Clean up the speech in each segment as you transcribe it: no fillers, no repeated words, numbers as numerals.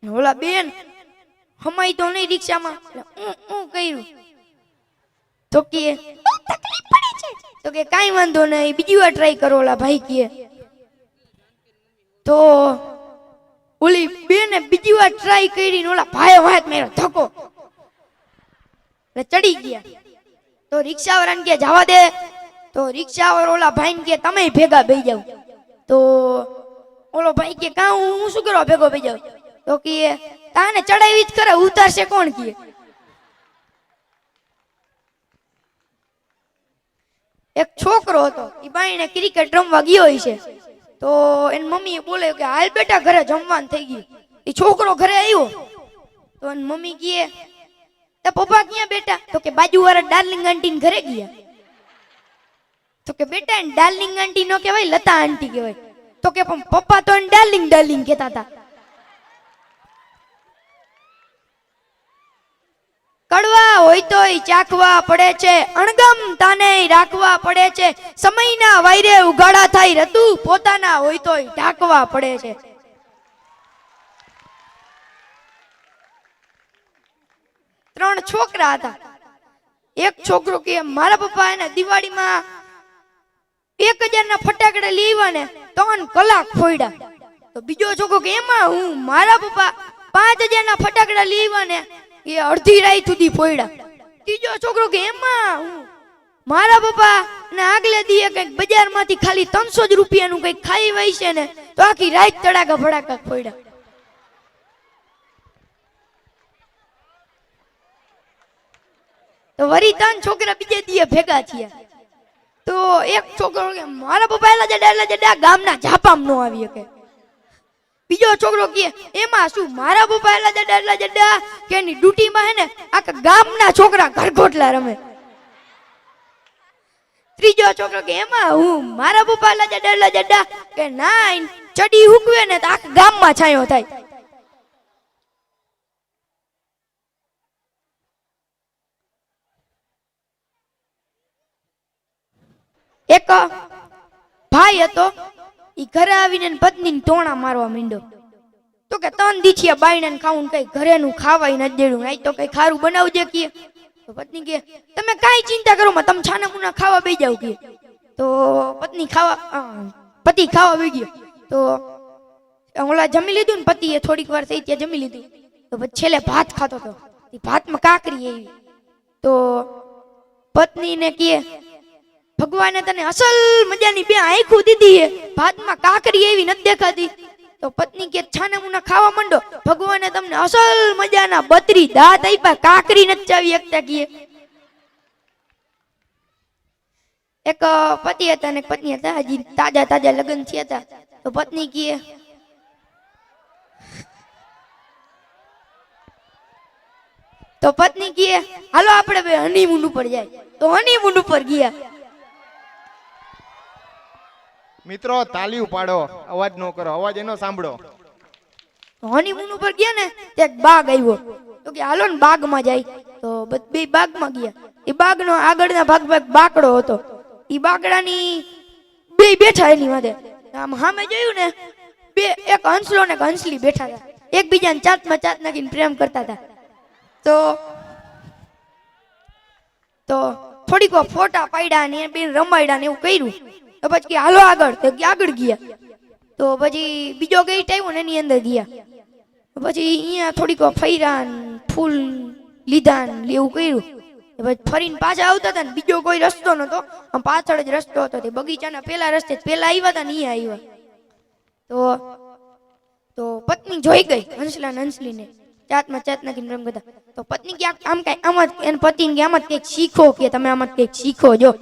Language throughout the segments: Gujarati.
ઓલા બેન હમાઈ તો નહીં રિક્ષામાં કર્યું તો કે તકલીફ પડે છે તો કે કાઈ વાંધો નહીં બીજી વાર ટ્રાય કરો ઓલા ભાઈ કે તો ઓલી બેને બીજી વાર ટ્રાય કરી ને ઓલા ભાઈ વાત મેરો ધક્કો એટલે ચડી ગયા તો રિક્ષાવાળાને કે જવા દે તો રિક્ષાવાળો ઓલા ભાઈને કે તમે ભેગા બેહી જાવ તો ઓલો ભાઈ કે કા હું શું કરવા ભેગો બેહી જાવ તો કે તાને ચડાવી જ કરે ઉતારશે કોણ કે એક છોકરો હતો ઈ બાઈને ક્રિકેટ રમવા ગયો છે તો એની મમ્મીએ બોલે કે હાલ બેટા ઘરે જમવાનું થઈ ગયું ઈ છોકરો ઘરે આવ્યો તો એની મમ્મી કહે તો પપ્પા ક્યાં બેટા તો કે બાજુવાળા ડાર્લિંગ આંટી ને ઘરે ગયા તો કે બેટા એને ડાર્લિંગ આંટી નો કહેવાય લતા આંટી કહેવાય તો કે પણ પપ્પા તો એને ડાર્લિંગ ડાર્લિંગ કહેતા હતા કડવા હોય તોય ચાખવા પડે છે અણગમ તાને રાખવા પડે છે સમયના વાયરે ઉગાડા થાય રતુ પોતાના હોય તોય ઢાંકવા પડે છે ત્રણ છોકરા હતા એક છોકરો કે મારા પપ્પા એને દિવાળીમાં 1000 ના ફટાકડા લેવા ને 3 કલાક ફોડ્યા તો બીજો છોકરો કે એમાં હું મારા પપ્પા 5000 ના ફટાકડા લેવા ને એ અડધી રાત સુધી ફોડ્યા ત્રીજો છોકરો કે એમાં હું મારા પપ્પા ને આગલે દીએ કઈક બજારમાંથી ખાલી 300 જ રૂપિયાનું કઈક ખાઈ વઈ છે ને તો આખી રાત તડાકા ભડાકા ફોડ્યા તો વરી 3 છોકરા બીજે દીએ ભેગા થયા તો એક છોકરો કે મારા પપ્પા એલા જડા ગામના ઝાપામ નો આવી શકે બીજો છોકરો કે એમાં શું મારા પપ્પા એલા જડા કે ની ડ્યુટીમાં હે ને આખા ગામના છોકરા ઘરગોટલા રમે ત્રીજો છોકરો કે એમાં હું મારા પપ્પા એલા જડા કે ના ચડી હુકવે ને તો આખા ગામમાં છાયો થાય એક ભાઈ હતો ઈ ઘરે આવીને પત્નીને ટોણા મારવા માંડ્યો તો કે 3 દીઠિયા બાયણે ખાવું કઈ ઘરેનું ખાવાય ન દેડું આઈ તો કઈ ખારું બનાવજે કે તો પત્ની કે તમે કાઈ ચિંતા કરો માં તમે છાના મુના ખાવા બેહી જાવ કે તો પતિ ખાવા બેહી ગયો તો ઓલા જમી લીધું ને પતિએ થોડીક વાર થઈ ત્યાં જમી લીધું તો પછી છેલ્લે ભાત ખાતો હતો ઈ ભાતમાં કાકરી આવી તો પત્નીને કહે ભગવાને તને અસલ મજાની બે આંખો દીધી હે ભાતમાં કાકરી એવી નથી દેખાતી તો પત્ની કે છાના મુના ખાવા માંડો ભગવાને તમને અસલ મજાના 32 દાંત આપ્યા કાકરી નથી ચાવી એકતા કીએ એક પતિ હતા ને પત્ની હતા હજી તાજા લગ્ન થયા હતા તો પત્ની કહે તો પત્ની કહે હાલો આપણે બે હનીમૂન ઉપર જાય તો હનીમૂન ઉપર ગયા મિત્રો તાલી પાડો અવાજ નો કરો અવાજ એનો સાંભળો હનીમૂન ઉપર ગયા ને તે એક બાગ આવ્યો તો કે હાલો ને બાગમાં જાય તો બે બાગમાં ગયા એ બાગનો આગળના ભાગ બાકડો હતો એ બાકડાની બે બેઠા એની માથે આમ સામે જોયું ને બે એક હંસલો ને એક હંસલી બેઠા હતા એકબીજાને ચાતમાં ચાત નાખીને પ્રેમ કરતા હતા તો થોડીક વાર ફોટા પાડ્યા ને બે રમાડ્યા ને એવું કર્યું તો પછી હાલો આગળ તો આગળ ગયા તો પછી બીજો ગેટ આવ્યો ને એની અંદર ગયા પછી અહીંયા થોડીક વાર ફર્યા ફૂલ લીધા ને એવું કર્યું પછી ફરીને પાછા આવતા હતા ને બીજો કોઈ રસ્તો નતો પાછળ જ રસ્તો હતો તે બગીચાના પેલા રસ્તે પેલા આવ્યા હતા ને અહીંયા આવ્યા તો પત્ની જોઈ ગઈ હંસલા ને હંસલીને ચાતમાં ચાત નાખીને રમ કરતા તો પત્ની કે આમ કઈ આમાં એને પતિને કે આમાં કંઈક શીખો કે તમે આમાં કંઈક શીખો જો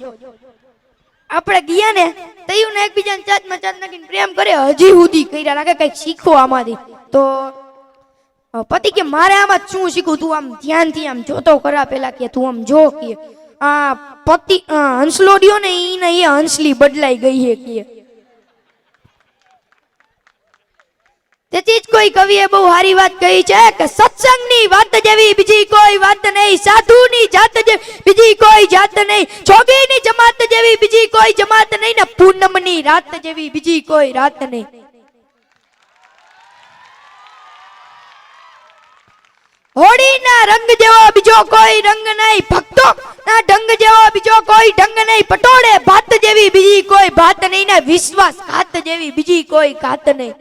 આપણે ગયા ને તયું ને એકબીજાને ચાતમાં ચાત નાખીને પ્રેમ કરે હજી સુધી કર્યા રાખે કંઈક શીખો આમાંથી તો પતિ કે મારે આમાં શું શીખું તું આમ ધ્યાનથી આમ જોતો કરા પેલા કે તું આમ જો કે આ પતિ હંસલો રહ્યો ને ઈને એ હંસલી બદલાઈ ગઈ હે કે તેથી જ કોઈ કવિએ બહુ સારી વાત કહી છે કે સત્સંગની વાત જેવી બીજી કોઈ વાત નહીં સાધુની જાત જેવી બીજી કોઈ જાત નહીં જોગીની જમાત જેવી બીજી કોઈ જમાત નહીં ને પૂનમની રાત જેવી બીજી કોઈ રાત નહીં હોળીના રંગ જેવો બીજો કોઈ રંગ નહીં, ભક્તોના ઢંગ જેવો બીજો કોઈ ઢંગ નહીં, પટોળે ભાત જેવી બીજી કોઈ ભાત નહીં ને વિશ્વાસઘાત જેવી બીજી કોઈ ઘાત નહીં.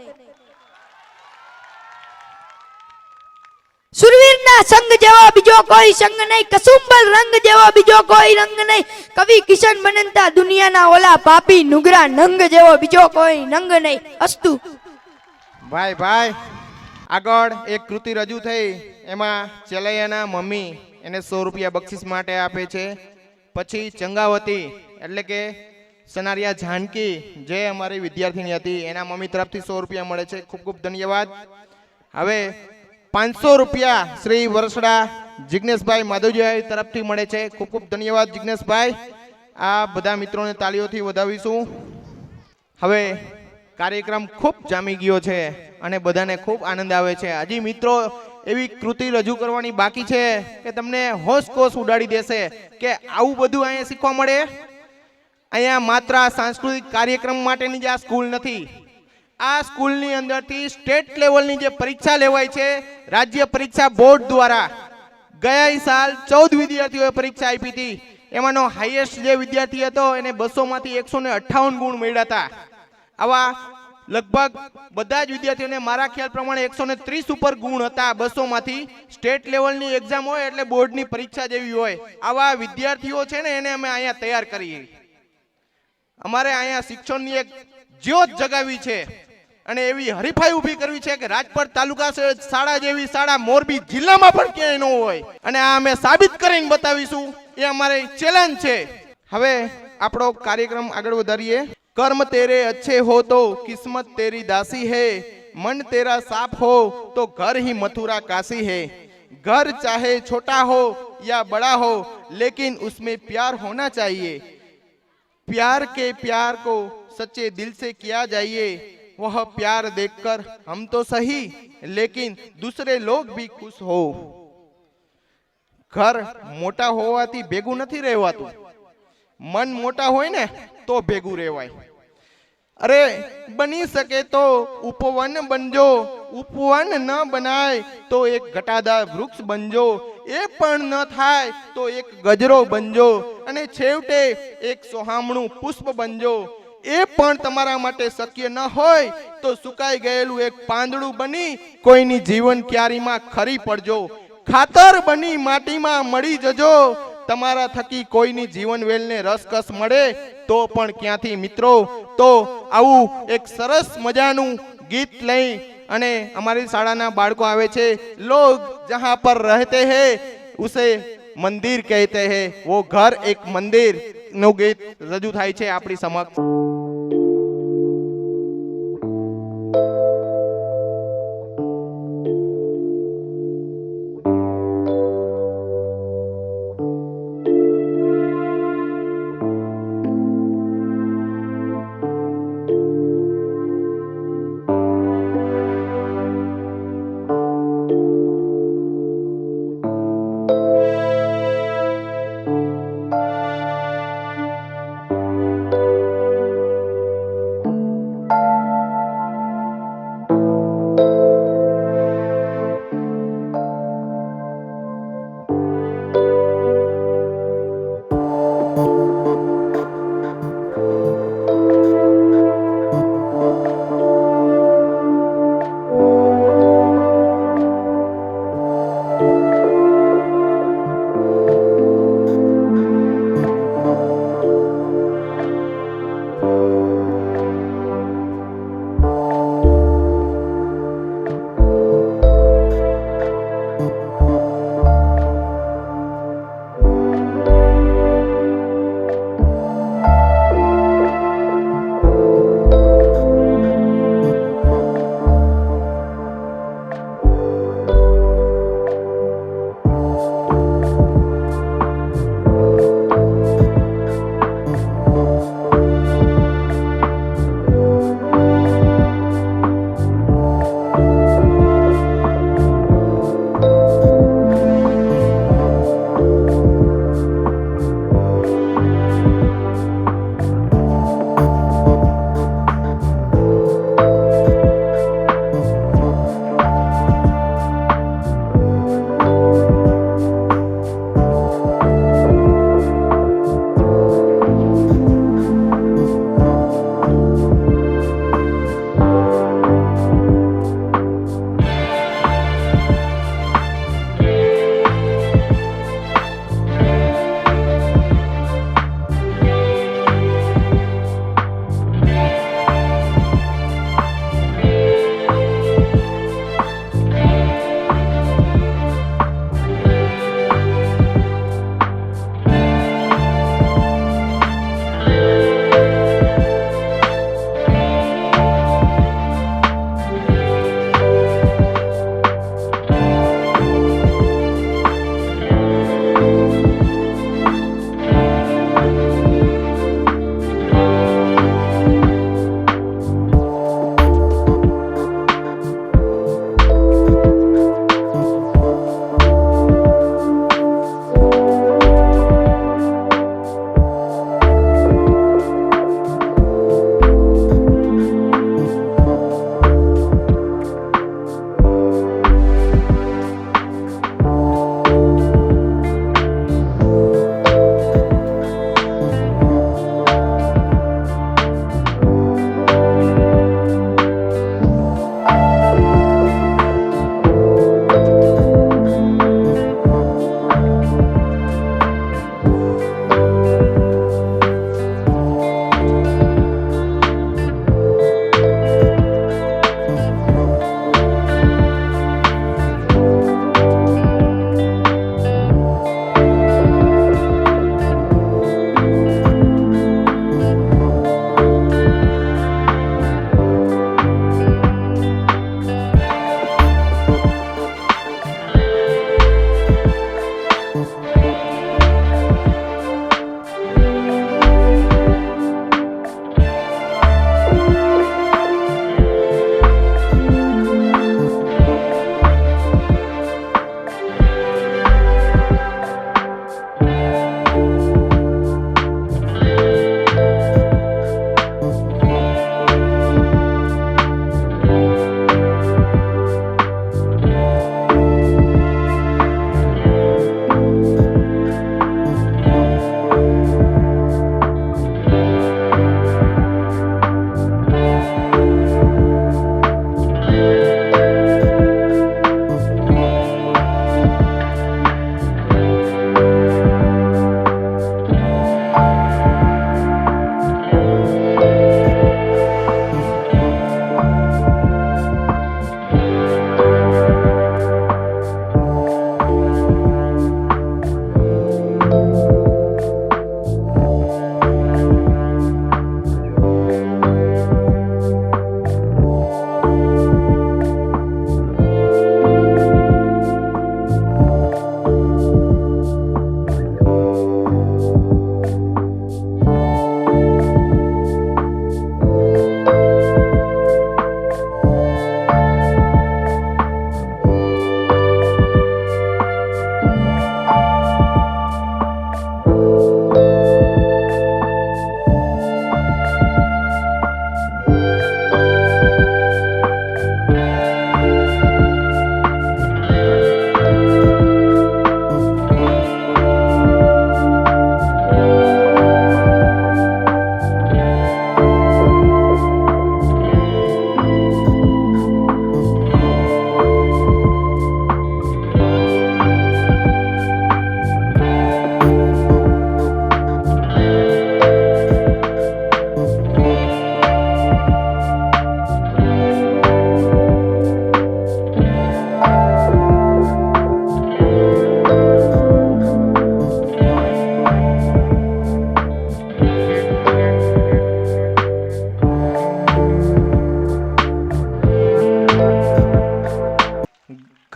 સુરવીરના સંગ જેવો બીજો કોઈ સંગ નહીં, કસુંબલ રંગ જેવો બીજો કોઈ રંગ નહીં, કવિ કિશન બનંતા દુનિયાના ઓલા પાપી નુગરા નંગ જેવો બીજો કોઈ નંગ નહીં. અસ્તુ. ભાઈ ભાઈ આગળ એક કૃતિ રજૂ થઈ, એમાં ચેલૈયાના મમ્મી એને 100 રૂપિયા બક્ષિસ માટે આપે છે. પછી ચંગાવતી એટલે કે સનારિયા જાનકી જે અમારી વિદ્યાર્થીની હતી એના મમ્મી તરફથી 100 રૂપિયા મળે છે. ખૂબ ખૂબ ધન્યવાદ. હવે 500 રૂપિયા શ્રી વરસડા જિજ્ઞેશભાઈ માધવજીભાઈ તરફથી મળે છે. ખૂબ ખૂબ ધન્યવાદ જિજ્ઞેશભાઈ. આ બધા મિત્રોને તાળીઓથી વધાવીશું. હવે કાર્યક્રમ ખૂબ જામી ગયો છે અને બધાને ખૂબ આનંદ આવે છે. હજી મિત્રો એવી કૃતિ રજૂ કરવાની બાકી છે કે તમને હોશ કોશ ઉડાડી દેશે કે આવું બધું અહીંયા શીખવા મળે. અહીંયા માત્ર સાંસ્કૃતિક કાર્યક્રમ માટેની જ આ સ્કૂલ નથી. આ સ્કૂલની અંદરથી સ્ટેટ લેવલની જે પરીક્ષા લેવાય છે રાજ્ય પરીક્ષા બોર્ડ દ્વારા, ગયા સાલ 14 વિદ્યાર્થીઓએ પરીક્ષા આપી હતી. એમાંનો હાઈએસ્ટ જે વિદ્યાર્થી હતો એને 200 માંથી 158 ગુણ મળ્યા હતા. આવા લગભગ બધા જ વિદ્યાર્થીઓને મારા ખ્યાલ પ્રમાણે 130 ઉપર ગુણ હતા 200 માંથી. સ્ટેટ લેવલની એક્ઝામ હોય એટલે બોર્ડની પરીક્ષા જેવી હોય. આવા વિદ્યાર્થીઓ છે ને એને અમે અહીંયા તૈયાર કરીએ. અમારે અહીંયા શિક્ષણની એક જ્યોત જગાવી છે અને એવી હરીફાઈ ઊભી કરવી છે કે રાજપર તાલુકા શાળા જેવી શાળા મોરબી જિલ્લામાં પણ ક્યાંય ન હોય. અને આ અમે સાબિત કરીને બતાવીશું, એ અમારી ચેલેન્જ છે. હવે આપણો કાર્યક્રમ આગળ વધારીએ. कर्म तेरे अच्छे हो तो किस्मत तेरी दासी है, मन तेरा साफ हो तो घर ही मथुरा काशी है. घर चाहे छोटा हो या बड़ा हो लेकिन उसमें प्यार होना चाहिए. प्यार के प्यार को सच्चे दिल से किया जाइए. वह प्यार देखकर हम तो सही लेकिन दूसरे लोग भी खुश हो. घर मोटा होवाથી ભેગું નથી રહેવાતું, મન મોટા હોય ને તો ભેગું રહેવાય. अरे बनी सके तो उपवन बनजो, उपवन न बनाए तो एक घटादार वृक्ष बनजो, ए पण न थाय तो एक गजरो बनजो, અને છેવટે એક સોહામણું પુષ્પ બનજો. એ પણ તમારા માટે શક્ય ન હોય તો સુકાઈ ગયેલું એક પાંદડું બની કોઈની જીવન ક્યારીમાં ખરી પડજો. ખાતર બની માટીમાં મળી જજો. તમારા થકી કોઈની જીવન વેલને રસકસ મળે તો પણ ક્યાંથી મિત્રો. તો આવું એક સરસ મજાનું ગીત લઈ અને અમારી શાળાના બાળકો આવે છે. લોગ જહાં પર રહેતે હૈ ઉસે મંદિર કહેતે હૈ, વો ઘર એક મંદિર નું ગીત રજૂ થાય છે આપણી સમક્ષ.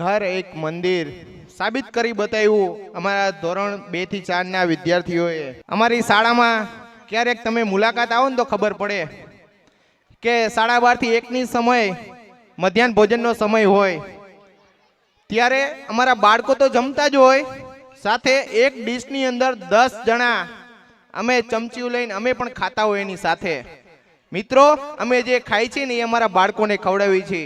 ઘર એક મંદિર સાબિત કરી બતાવ્યું અમારા ધોરણ 2 થી 4 ના વિદ્યાર્થીઓએ. અમારી શાળામાં ક્યારેક તમે મુલાકાત આવો ને તો ખબર પડે કે 12:30 થી 1 ની સમય મધ્યાહન ભોજનનો સમય હોય ત્યારે અમારા બાળકો તો જમતા જ હોય, સાથે એક ડીશની અંદર 10 જણા અમે ચમચીઓ લઈને અમે પણ ખાતા હોય એની સાથે. મિત્રો, અમે જે ખાઈ છે ને એ અમારા બાળકોને ખવડાવી છે.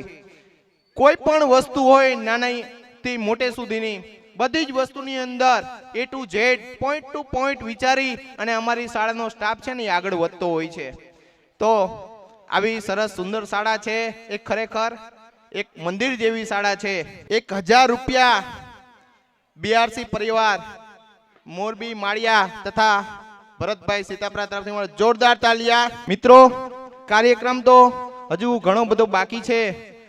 કોઈ પણ વસ્તુ હોય નાનાથી મોટે સુધીની બધી જ વસ્તુની અંદર A to Z point to point વિચારી અને અમારી શાળાનો સ્ટાફ છે ને એ આગળ વધતો હોય છે. તો આવી સરસ સુંદર શાળા છે, એ ખરેખર એક મંદિર જેવી શાળા છે. 1000 રૂપિયા BRC પરિવાર મોરબી માળિયા તથા ભરતભાઈ સીતાપરા તરફથી મળે જોરદાર તાલિયા. મિત્રો, કાર્યક્રમ તો હજુ ઘણો બધો બાકી છે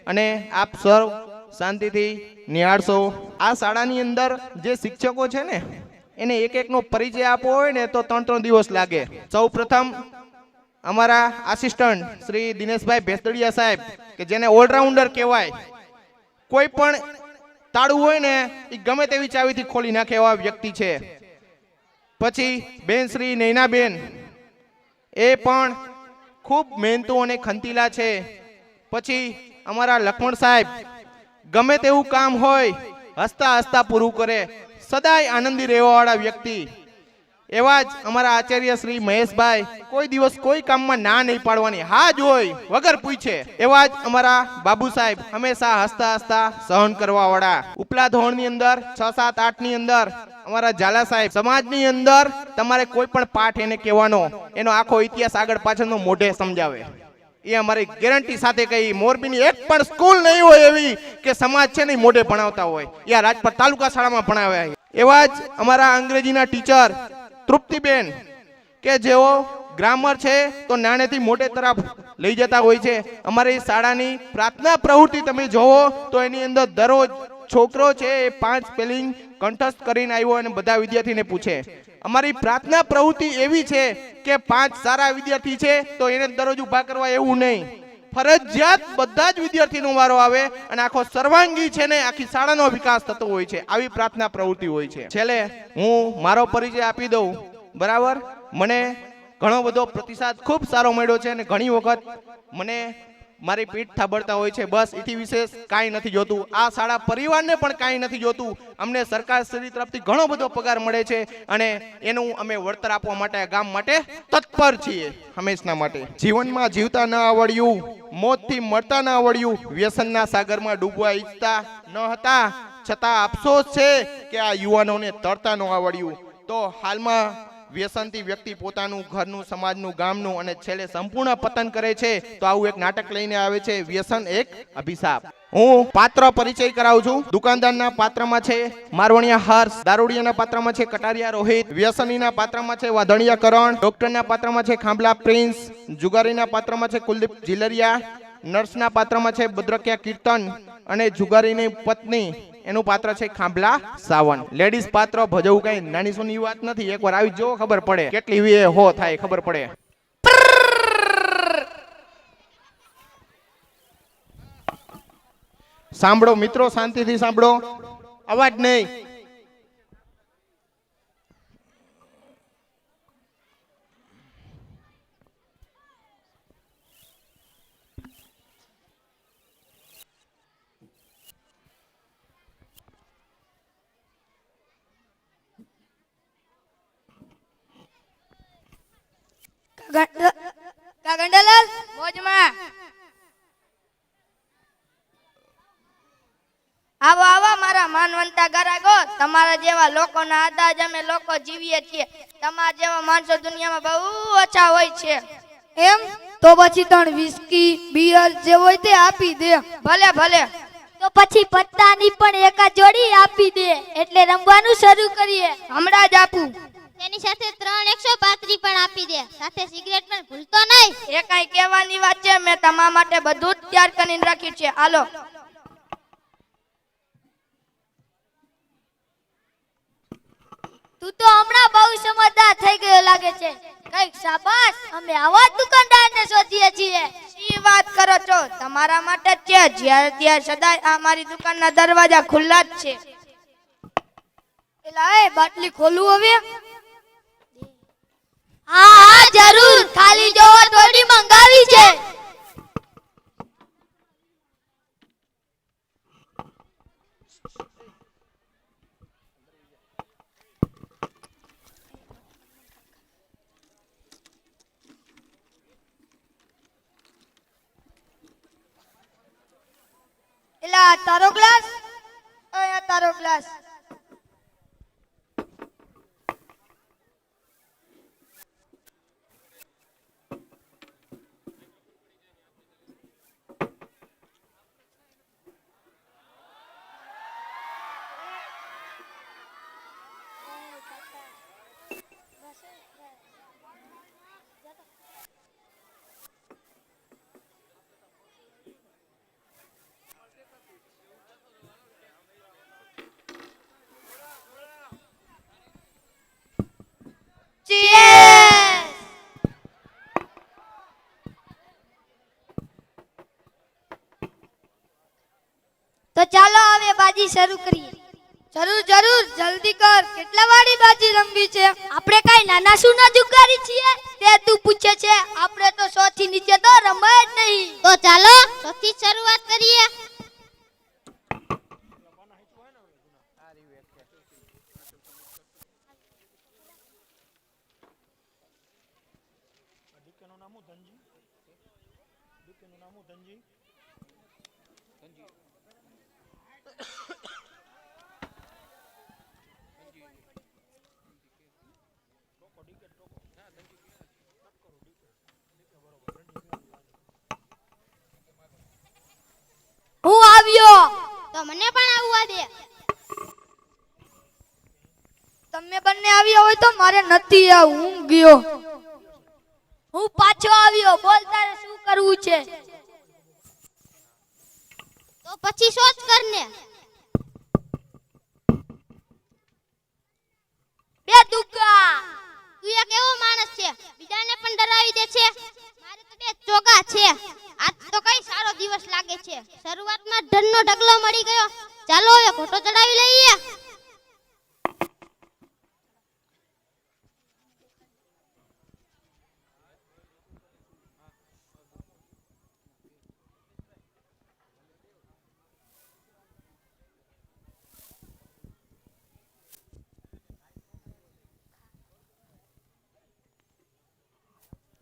અને આપ સર્વ શાંતિથી નિહાળશો. આ શાળાની અંદર જે શિક્ષકો છે ને એને એક એકનો પરિચય આપવો હોય ને તો 3 દિવસ લાગે. સૌ પ્રથમ અમારા આસિસ્ટન્ટ શ્રી દિનેશભાઈ ભેસદડિયા સાહેબ કે જેને ઓલરાઉન્ડર કહેવાય. કોઈ પણ તાળું હોય ને એ ગમે તેવી ચાવીથી ખોલી નાખે એવા વ્યક્તિ છે. પછી બેન શ્રી નૈનાબેન, એ પણ ખૂબ મહેનતુ અને ખંતીલા છે. પછી અમારા લક્ષ્મણ સાહેબ, ગમે તેવું કામ હોય હસતા હસતા પૂરું કરે, સદાય આનંદી રહેવાવાળા વ્યક્તિ. એવા જ અમારા આચાર્ય શ્રી મહેશભાઈ, કોઈ દિવસ કોઈ કામમાં ના નહીં પાડવાની, હા જ હોય વગર પૂછે. એવા જ અમારા બાબુ સાહેબ, હંમેશા હસતા હસતા સહન કરવા વાળા. ઉપલા ધોરણની અંદર 6, 7, 8 ની અંદર અમારા ઝાલા સાહેબ, સમાજની અંદર તમારે કોઈ પણ પાઠ એને કહેવાનો, એનો આખો ઇતિહાસ આગળ પાછળનો મોઢે સમજાવે. એ અમારી ગેરંટી સાથે કહી, મોરબીની એક પણ સ્કૂલ નહીં હોય એવી કે સમાજ છે ને મોઢે ભણાવતા હોય. યા રાજપર તાલુકા શાળામાં ભણાવ્યા. એવા જ અમારા અંગ્રેજીના ટીચર તૃપ્તિબેન કે જેઓ ગ્રામર છે તો નાનેથી મોટે તરફ લઈ જતા હોય છે. અમારી શાળાની પ્રાર્થના પ્રવૃત્તિ તમે જોવો તો એની અંદર દરરોજ છોકરો છે એ 5 સ્પેલિંગ કંઠસ્થ કરીને આવ્યો અને બધા વિદ્યાર્થીને પૂછે. અમારી પ્રાર્થના પ્રવૃત્તિ એવી છે કે 5 સારા વિદ્યાર્થી છે તો એને દરરોજ ઊભા કરવા એવું નહીં, ફરજિયાત બધા જ વિદ્યાર્થીનો વારો આવે અને આખો સર્વાંગી છે ને આખી શાળાનો વિકાસ થતો હોય છે. આવી પ્રાર્થના પ્રવૃત્તિ હોય છે. છેલ્લે હું મારો પરિચય આપી દઉં. બરાબર, મને ઘણો બધો પ્રતિસાદ ખૂબ સારો મળ્યો છે અને ઘણી વખત મને મારી પીઠ થાબડતા હોય છે. બસ એથી વિશેષ કાંઈ નથી જોતું. આ શાળા પરિવારને પણ કાંઈ નથી જોતું. અમને સરકાર શ્રી તરફથી ઘણો બધો પગાર મળે છે અને એનું અમે વળતર આપવા માટે ગામ માટે તત્પર છીએ હંમેશના માટે. જીવનમાં જીવતા ન આવડ્યું, મોતથી મળતા ન આવડ્યું, વ્યસનના સાગરમાં ડૂબવા ઈચ્છતા ન હતા, છતાં અફસોસ છે કે આ યુવાનોને તરતા ન આવડ્યું. તો હાલમાં વ્યસનથી વ્યક્તિ પોતાનું, ઘરનું, સમાજનું, ગામનું અને છેલ્લે સંપૂર્ણ પતન કરે છે. તો આવું એક નાટક લઈને આવે છે, વ્યસન એક અભિશાપ. હું પાત્ર પરિચય કરાવું છું. દુકાનદારના પાત્રમાં છે મારવણિયા હર્ષ, દારૂડિયાના પાત્રમાં છે કટારિયા રોહિત, વ્યસનીના પાત્રમાં છે વાધણિયા કરણ, ડોક્ટરના પાત્રમાં છે ખાંભલા પ્રિન્સ, જુગારીના પાત્રમાં છે કુલદીપ જીલરિયા, નર્સના પાત્રમાં છે ભદ્રક્યા કીર્તન અને જુગારીની પત્ની એનું પાત્ર છે ખાંભલા સાવન. લેડીઝ પાત્ર ભજવું કઈ નાની સુની વાત નથી. એકવાર આવી જો ખબર પડે કેટલી વી હો થાય ખબર પડે. સાંભળો મિત્રો, શાંતિથી સાંભળો, અવાજ નહીં. ગંડાલાલ મોજમાં આવો આવો મારા માનવંતા ગરાગો. તમારા જેવા લોકોના આદા જ અમે લોકો જીવીએ છીએ. તમારા જેવા માણસો દુનિયામાં બહુ ઓછા હોય છે. એમ તો પછી તણ વિસ્કી બિયર જે હોય તે આપી દે. ભલે ભલે. તો પછી પત્તાની પણ એકા જોડી આપી દે, એટલે રમવાનું શરૂ કરીએ. હમણાં જ આપું. તેની સાથે 3 135 પણ આપી દે, સાથે સિગરેટ પણ ભૂલતો નહીં. એ કઈ કહેવાની વાત છે? મેં તમારા માટે બધું જ તૈયાર કરીને રાખ્યું છે. હાલો. તું તો હમણાં બહુ સમજદાર થઈ ગયો લાગે છે. કઈક શાબાશ, અમે આવા જ દુકાનદારને શોધીએ છીએ. ઈ વાત કરો છો તમારા માટે જ છે. જ્યારે ત્યાં સદાય આ મારી દુકાનના દરવાજા ખુલ્લા જ છે. એલા એ બાટલી ખોલું હવે. હા હા જરૂર, ખાલી જોવો થોડી મંગાવી છે. એલા આ તારો ગ્લાસ. ઓય આ તારો ગ્લાસ. Cheers! તો ચાલો હવે બાજી શરૂ કરીએ. જરૂર જરૂર જલ્દી કર. કેટલા વાળી બાજી રમવી છે? આપણે કઈ નાના સુના જુગારી છીએ તે તું પૂછે છે? આપણે તો 100 થી નીચે તો રમાય જ નહીં. તો ચાલો 100 થી શરૂઆત કરીએ. હું આવ્યો. તો મને પણ આવવા દે. તમે બંને આવ્યા હોય તો મારે નથી આવું. હું ગયો. હું પાછો આવ્યો. બોલ તારે શું કરવું છે? તો પછી સોચ કરને. બે દુગા. તું એક એવો માણસ છે બીજાને પણ ડરાવી દે છે. મારે તો બે ચોગા છે. આજ તો કઈ સારો દિવસ લાગે છે. શરૂઆતમાં ધનનો ઢગલો મળી ગયો. ચાલો હવે ફોટો ચડાવી લઈએ.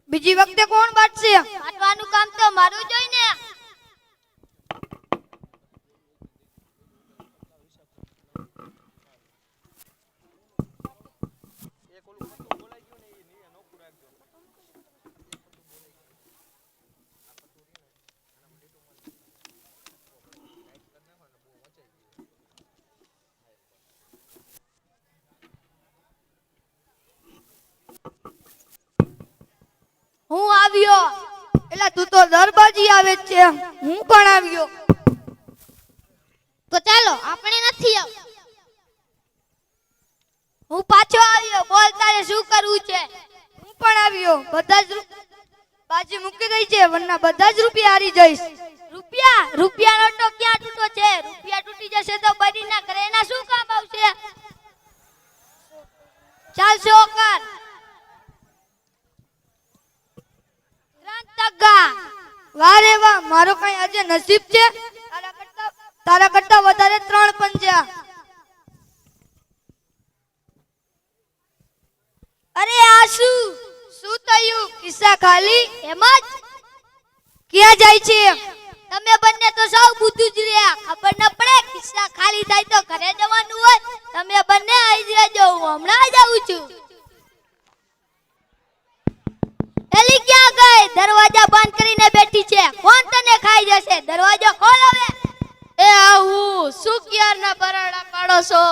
બીજી વખતે કોણ બાટશે? વાટવાનું કામ તો મારું જ હોય ને. હું આવ્યો. એલા તું તો દરબાજી આવે છે. હું પણ આવ્યો. તો ચાલો આપણે નથી આવ. હું પાછો આવ્યો. બોલ તારે શું કરવું છે? હું પણ આવ્યો. બધા જ બાજી મૂકી દઈ છે વરના બધા જ રૂપિયા હારી જઈશ. રૂપિયાનો તો ક્યાં તૂટો છે? રૂપિયા તૂટી જશે તો બરીના ઘરે એના શું કામ આવશે? ચાલ શો કર. 3 ટકા. વાહ રે વાહ, મારો કઈ આજે નસીબ છે. તારા કરતા વધારે 3 પંજા. અરે આ શું થયું? કિસ્સા ખાલી એમ જ? ક્યાં જાય છે? તમે બંને તો સૌ બુદ્ધુ જ રહ્યા. ખબર ન પડે ખિસ્સા ખાલી થાય તો ઘરે જવાનું હોય. તમે બંને આવી રહેજો. હું હમણાં જ આવું છું. એલી ક્યાં ગઈ? દરવાજા બંધ કરીને બેઠી છે. કોણ તને ખાઈ જશે? દરવાજો ખોલ હવે. એ આવું શું ક્યારના બરાડા પાડો છો?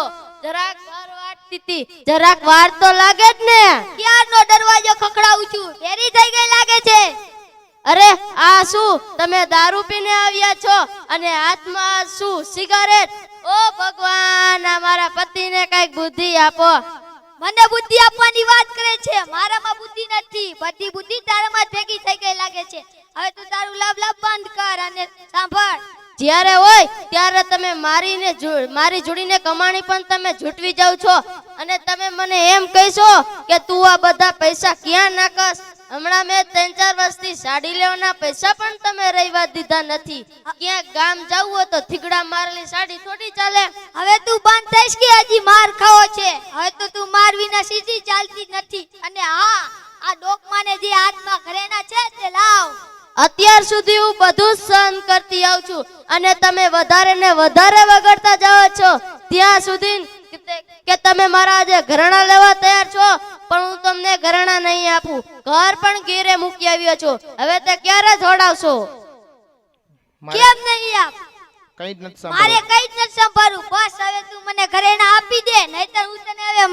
જરાક વાર વાટતી હતી. જરાક વાર તો લાગે જ ને. ક્યારનો દરવાજો ખખડાવું છું. દેરી થઈ ગઈ લાગે છે. અરે આ શું? તમે દારૂ પીને આવ્યા છો અને હાથમાં શું સિગારેટ? ઓ ભગવાન, આ મારા પતિને કઈક બુદ્ધિ આપો. મને બુદ્ધિ આપવાની વાત કરે છે. મારામાં બુદ્ધિ નથી. બધી બુદ્ધિ તારામાં ભેગી થઈ ગઈ લાગે છે. હવે તું તારું લબ લબ બંધ કર અને સાંભળ. જ્યારે હોય ત્યારે તમે મારી જોડીને કમાણી પણ તમે ઝૂંટવી જાવ છો અને તમે મને એમ કહેશો કે તું આ બધા પૈસા ક્યાં નાખસ. હમણાં મેં 3-4 વર્ષથી સાડી લેવાના પૈસા પણ તમે રહેવા દીધા નથી. ક્યાંક ગામ જવું હોય તો થીગડા મારેલી સાડી થોડી ચાલે. હવે તું બંધ થઈશ કે હજી માર ખાવો છે? હવે તો તું માર વિના સીધી ચાલતી નથી. અને હા, આ ડોકમાને જે હાથમાં ઘરેણા છે તે લાવ. અત્યાર સુધી હું બધું જ સહન કરતી આવું છું અને તમે વધારે ને વધારે વગડતા જાઓ છો. ત્યાં સુધી કે તમે મારા આજે ઘરેણા લેવા તૈયાર છો, પણ હું તમને ઘરેણા નહીં આપું. ઘર પણ ઘેરે મૂકી આવ્યો છો. હવે તે ક્યારે જોડાવશો? કેમ નહીં આપ? કઈ જ નથી મારે સાંભળવું. કઈ જ નથી સંભાળવું. બસ હવે તું મને ઘરેણા આપી દે, નહીતર હું તને હવે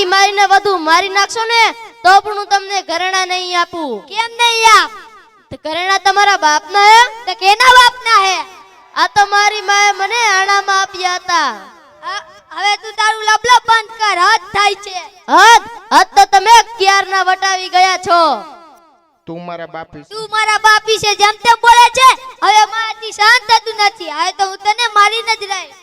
મારીને વધુ મારી નાખશો ને તો પણ હું તમને ઘરેણા નહીં આપું. કેમ નહીં આપ? તે ઘરેણા તમારા બાપના હે? તો કેના બાપના હે? આ તો મારી માએ મને આણામાં આપ્યા હતા. હવે તું તારું લબલબ બંધ કર, હદ થાય છે. હદ તો તમે ક્યારના વટાવી ગયા છો. તું મારા બાપ વિશે તું મારા બાપ વિશે જેમ તેમ બોલે છે. હવે મારાથી સહન થતું નથી. હવે તો હું તને મારીને જ રહીશ.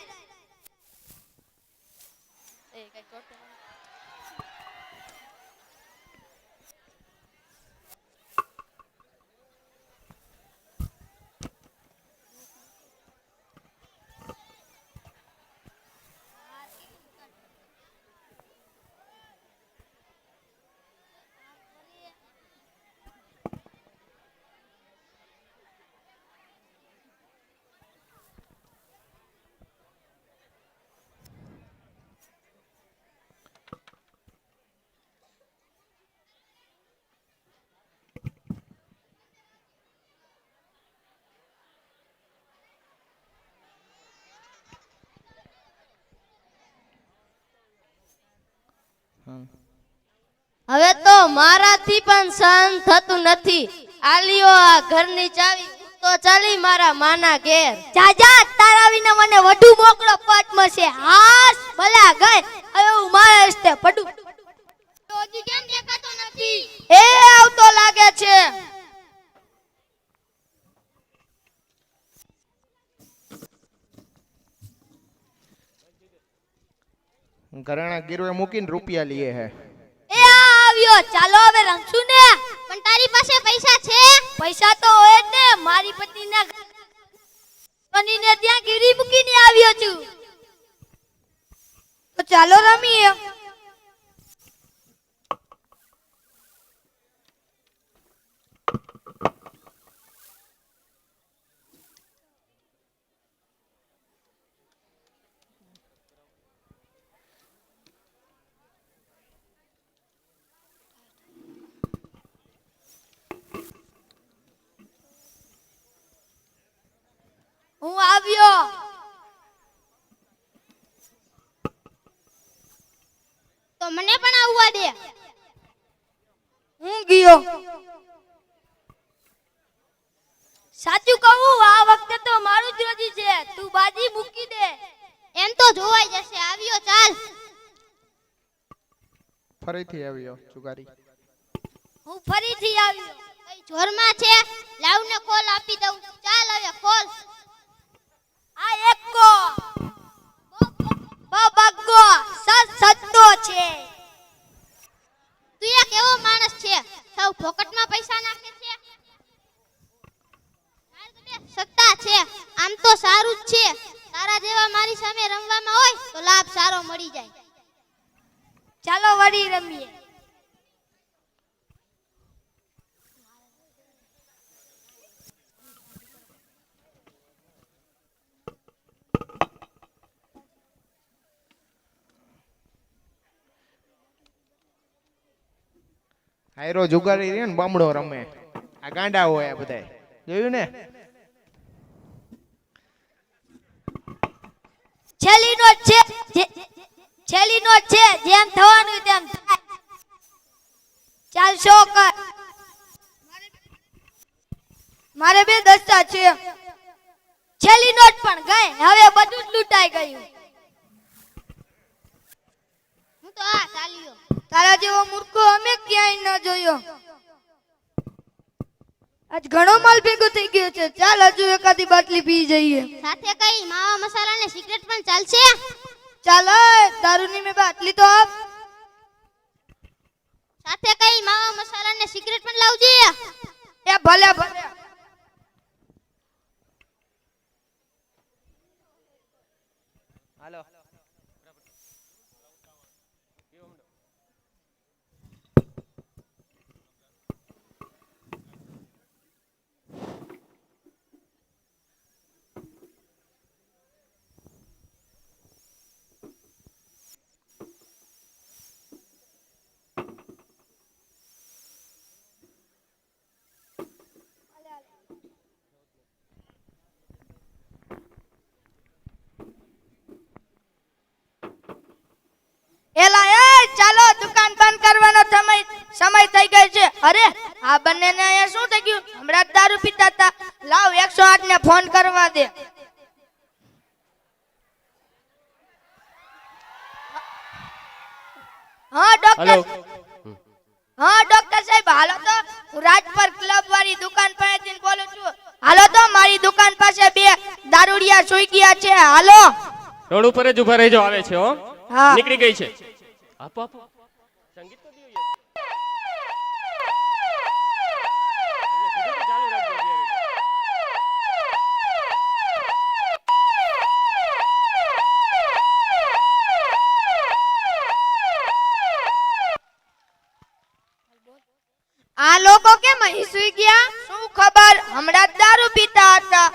હવે તો મારાથી પણ સહન થતું નથી. આલિયો આ ઘરની ચાવી, તો ચાલી મારા માના ઘેર. જાજા, તારા વિના મને વધુ મોકળો પટ મળશે. હાસ ભલા ગઈ. હવે હું મારા રસ્તે પડું. હજી કેમ દેખાતો નથી? એ આવતો લાગે છે. ઘરેણા ગીરવે મૂકીને રૂપિયા લઈએ હે. એ આવ્યો. ચાલો હવે રમશું ને. પણ તારી પાસે પૈસા છે? પૈસા તો હોય જ ને. મારી પત્નીના પત્નીને ત્યાં ગીરી મૂકીને આવ્યો છું. તો ચાલો રમીએ. હું આવ્યો. તો મને પણ આવવા દે. હું ગયો. સાચું કહું, આ વખતે તો મારું જ રોજી છે. તું બાજી મૂકી દે. એમ તો જોવાઈ જશે. આવ્યો, ચાલ. ફરીથી આવ્યો ચુગારી. હું ફરીથી આવ્યો. કઈ જોરમાં છે? લાવને કોલ આપી દઉં. ચાલ હવે કોલ. આ એકો બબગો સત્તો છે. તું એક એવો માણસ છે, સૌ પોકેટમાં પૈસા નાખે છે. સત્તા છે. આમ તો સારું જ છે. તારા જેવા મારી સામે રમવામાં હોય તો લાભ સારો મળી જાય. ચાલો વળી રમીએ. આયરો જુગારી રે ને બામડો રમે. આ ગાંડા હોય આ બધાય. જોયું ને? છેલ્લી નોટ છે. છેલ્લી નોટ છે. જેમ થવાનું તેમ થાય. ચાલ શો કર. મારે 2 દસ્તા છે. છેલ્લી નોટ પણ ગઈ. હવે બધું જ લૂંટાઈ ગયું. હું તો આ ચાલ્યો. તારા જેવો મૂર્ખો અમે ક્યાંય ન જોયો. આજ ઘણો માલ ભેગો થઈ ગયો છે. ચાલ હજુ એકાદી બાટલી પી જઈએ. સાથે કઈ માવા મસાલા ને સિગરેટ પણ ચાલશે? ચાલ દારૂની મેં બાટલી તો આપ. સાથે કઈ માવા મસાલા ને સિગરેટ પણ લાવજે. એ ભલે ભલે. હાલો. ચાલો દુકાન બંધ કરવાનો સમય થઈ ગયો છે. અરે આ બંનેને અહીંયા શું થઈ ગયું? હમણાં જ દારૂ પીતા હતા. લાવ 108 ને ફોન કરવા દે. હા ડોક્ટર. હા ડોક્ટર સાહેબ હાલો તો. હું રાજપર ક્લબ વાળી દુકાન પાસેથી બોલું છું. હાલો તો મારી દુકાન પાસે 2 દારૂડિયા સુઈ ગયા છે. હાલો. રોડ ઉપર જ ઉભા રહેજો, આવે છે હો. હા. નીકળી ગઈ છે. આપો આપો સંગીત તો દિયો યાર. એમને કીધું તો ચાલુ રાખજો અત્યારે. આ લોકો કેમ અહીં સુઈ ગયા? શું ખબર, હમણાં જ દારૂ પીતા હતા.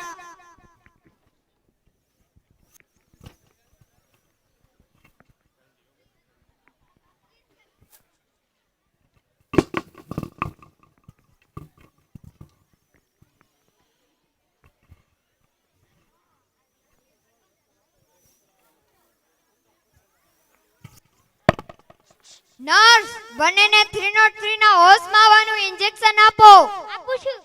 નર્સ, બંનેને 303 ના હોશમાં આવવાનું ઇન્જેક્શન આપો. આપું છું.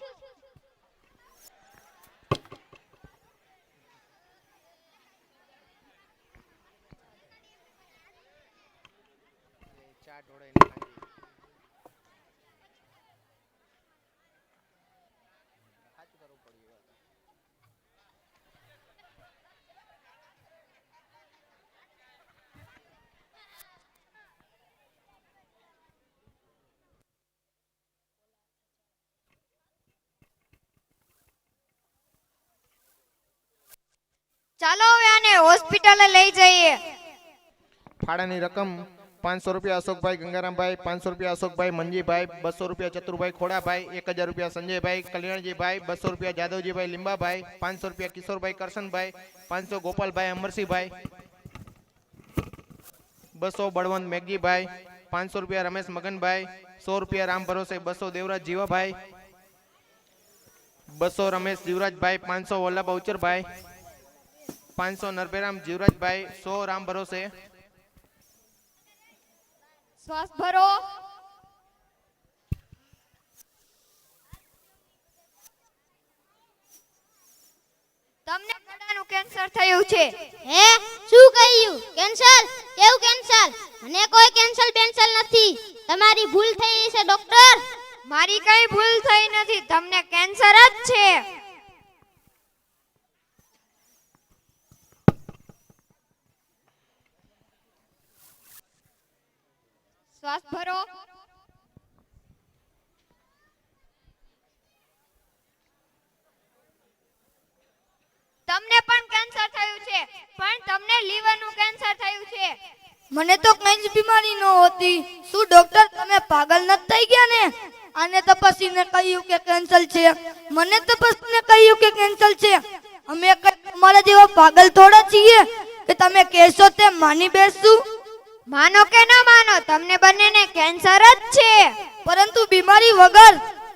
ચાલો હવે આને હોસ્પિટલે લઈ જઈએ. ફાળાની રકમ 500 રૂપિયા અશોકભાઈ ગંગારામભાઈ, 500 રૂપિયા અશોકભાઈ મંજીભાઈ, 200 રૂપિયા ચતુરભાઈ ખોડાભાઈ, 1000 રૂપિયા સંજયભાઈ કલ્યાણજીભાઈ, 200 રૂપિયા જાદવજીભાઈ લીંબાભાઈ, 500 રૂપિયા કિશોરભાઈ કરશનભાઈ, 500 ગોપાલભાઈ અમરસિંહભાઈ, 200 બળવંત મેઘજીભાઈ, 500 રૂપિયા રમેશ મગનભાઈ, 100 રૂપિયા રામ ભરોસે, 200 દેવરાજ જીવાભાઈ, 200 રમેશ જીવરાજભાઈ, 500 વલ્લભ અવચરભાઈ, 500 નરભેરામ જીવરાજભાઈ, 100 રામ ભરોસે. શ્વાસ ભરો. તમને ગળાનું કેન્સર થયું છે. હે, શું કહ્યું? કેન્સર? કેવું કેન્સર? મને કોઈ કેન્સર બેન્સર નથી. તમારી ભૂલ થઈ છે ડોક્ટર. મારી કઈ ભૂલ થઈ નથી, તમને કેન્સર જ છે. શ્વાસ ભરો. તમને પણ કેન્સર થયું છે, પણ તમને લીવરનું કેન્સર થયું છે. મને તો કઈ જ બીમારી ન હતી. શું ડોક્ટર તમે પાગલ ન થઈ ગયા ને? આને તપાસીને કહ્યું કે કેન્સર છે, મને તપાસીને કહ્યું કે કેન્સર છે. અમે તમારા જેવા પાગલ થોડા છીએ કે તમે કહેશો તે માની બેસશું. માનો કે ન માનો, તમને બંનેને કેન્સર જ છે, પરંતુ બીમારી વગર.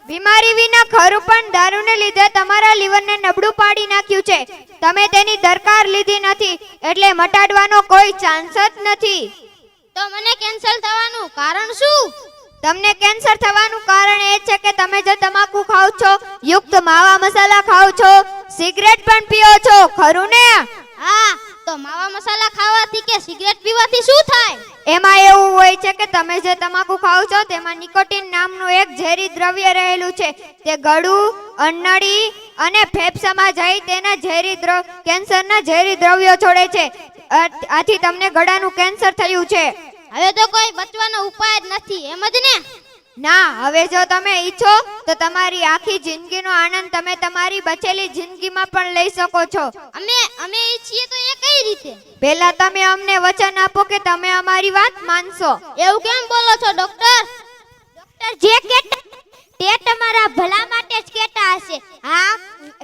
બીમારી વિના ખરું, પણ દારૂને લીધે તમારા લીવરને નબળું પાડી નાખ્યું છે. તમે તેની દરકાર લીધી નથી, એટલે મટાડવાનો કોઈ ચાન્સ જ નથી. તો મને કેન્સર થવાનું કારણ શું? તમને કેન્સર થવાનું કારણ એ છે કે તમે જે તમાકુ ખાઓ છો, યુક્ત માવા મસાલા ખાઓ છો, સિગરેટ પણ પીઓ છો, ખરું ને? હા, તો તો માવા મસાલા ખાવાથી કે સિગરેટ પીવાથી શું થાય? એમાં એવું હોય છે કે તમે જે તમાકુ ખાઓ છો તેમાં નિકોટિન નામનું એક ઝેરી દ્રવ્ય રહેલું છે. તે ગળું, અન્નળી અને ફેફસામાં જઈ તેના કેન્સરના ઝેરી દ્રવ્યો છોડે છે. આથી તમને ગળાનું કેન્સર થયું છે. હવે તો કોઈ બચવાનો ઉપાય જ નથી, એમ જ ને? ના, હવે જો તમે ઈચ્છો તો તમારી આખી જિંદગીનો આનંદ તમે તમારી બચેલી જિંદગીમાં પણ લઈ શકો છો. અમે ઈચ્છીએ તો એ કઈ રીતે? પહેલા તમે અમને વચન આપો કે તમે અમારી વાત માનશો. એવું કેમ બોલો છો ડોક્ટર? ડોક્ટર જે કહેતા તે તમારા ભલા માટે જ કહેતા હશે. હા,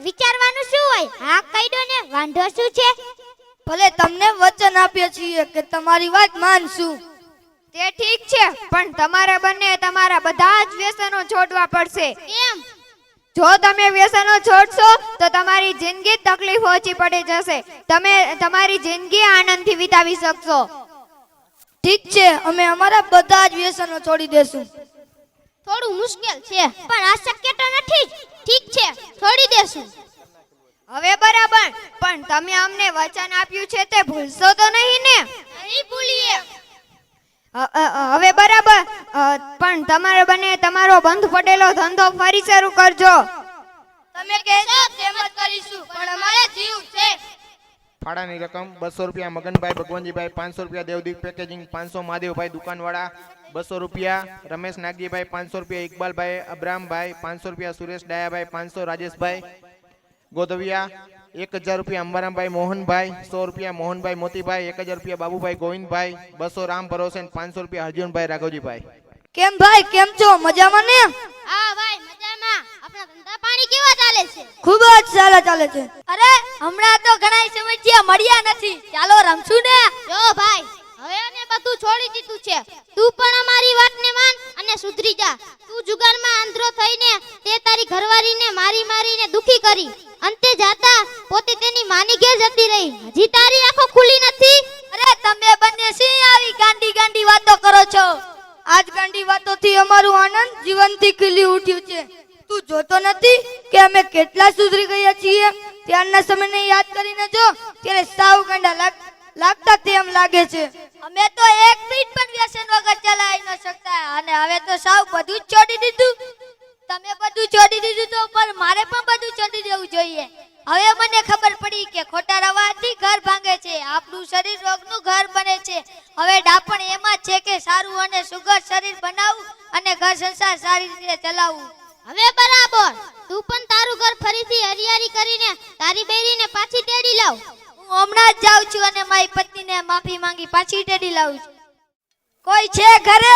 વિચારવાનું શું હોય? હા કહી દો ને, વાંધો શું છે? ભલે તમને વચન આપીએ છીએ કે તમારી વાત માનશું. તે ઠીક છે, પણ તમારે બંને તમારા બધા જ વ્યસનો છોડવા પડશે. કેમ? જો તમે વ્યસનો છોડશો તો તમારી જિંદગી તકલીફ ઓછી પડી જશે. તમે તમારી જિંદગી આનંદથી વિતાવી શકશો. ઠીક છે, અમે અમારા બધા જ વ્યસનો છોડી દેશું. થોડું મુશ્કેલ છે, પણ અશક્ય તો નથી જ. ઠીક છે, છોડી દેશું. હવે બરાબર, પણ તમે અમને વચન આપ્યું છે તે ભૂલશો તો નહીં ને? નહીં ભૂલીએ. હવે બરાબર, પણ તમારે બંને તમારો બંધ પડેલો ધંધો ફરી શરૂ કરજો. તમે કહેશો તેમ જ કરીશું, પણ અમારે જીવ છે. ફાળાની રકમ 200 રૂપિયા મગનભાઈ ભગવાનજીભાઈ, 500 રૂપિયા દેવદીપ પેકેજિંગ, 500 મહાદેવભાઈ દુકાનવાળા, 200 રૂપિયા રમેશ નાગજીભાઈ, 500 રૂપિયા ઇકબાલભાઈ અબ્રામભાઈ, 500 રૂપિયા સુરેશ ડાયાભાઈ, 500 રાજેશભાઈ ગોધવિયા, 1000 રૂપિયા અંબારામભાઈ મોહનભાઈ, 100 રૂપિયા મોહનભાઈ મોતીભાઈ, 1000 રૂપિયા બાબુભાઈ ગોવિંદભાઈ, 200 રામ ભરોસે, 500 રૂપિયા હરજુનભાઈ રાઘવજીભાઈ. કેમ ભાઈ, કેમ છો? મજામાં ને? હા ભાઈ, મજામાં. આપણા ધંધા પાણી કેવા ચાલે છે? ખૂબ જ સારા ચાલે છે. અરે હમણાં તો ઘણા સમયથી મળ્યા નથી. ચાલો રમશું ને? જો ભાઈ, હવે અમે બધું છોડી દીધું છે. તું પણ અમારી વાતને માન અને સુધરી જા. તું જુગારમાં આંધળો થઈને તે તારી ઘરવાળીને મારીને દુખી કરી. અંતે જાતા પોતે તેની માની ઘેર જતી રહી. હજી તારી આંખો ખુલી નથી. અરે તમે બંને શી આવી ગાંડી વાતો કરો છો? આજ ગાંડી વાતોથી અમારું આનંદ જીવનથી ખીલી ઉઠ્યું છે. તું જોતો નથી કે અમે કેટલા સુધરી ગયા છીએ? ત્યારના સમયને યાદ કરીને જો, ત્યારે સાવ ગાંડા લાગતા તેમ લાગે છે. અમે તો એક મિનિટ પણ વ્યસન વગર ચલાવી ન શકતા, અને હવે તો સાવ બધું જ છોડી દીધું. તમે બધું છોડી દીધું તો પણ મારે પણ બધું છોડી દેવું જોઈએ. હવે મને ખબર પડી કે ખોટા રવાથી ઘર ભાંગે છે, આપણું શરીર રોગનું ઘર બને છે. હવે ડાપણ એમાં છે કે સારું અને સુઘડ શરીર બનાવવું અને ઘર સંસાર સારી રીતે ચલાવવું. હવે બરાબર, તું પણ તારું ઘર ફરીથી હરિયાળી કરીને તારી બેરીને પાછી તેડી લાવ. હું હમણાં જ જાઉં છું અને મારી પત્નીને માફી માંગી પાછી તેડી લાવું છું. કોઈ છે ઘરે?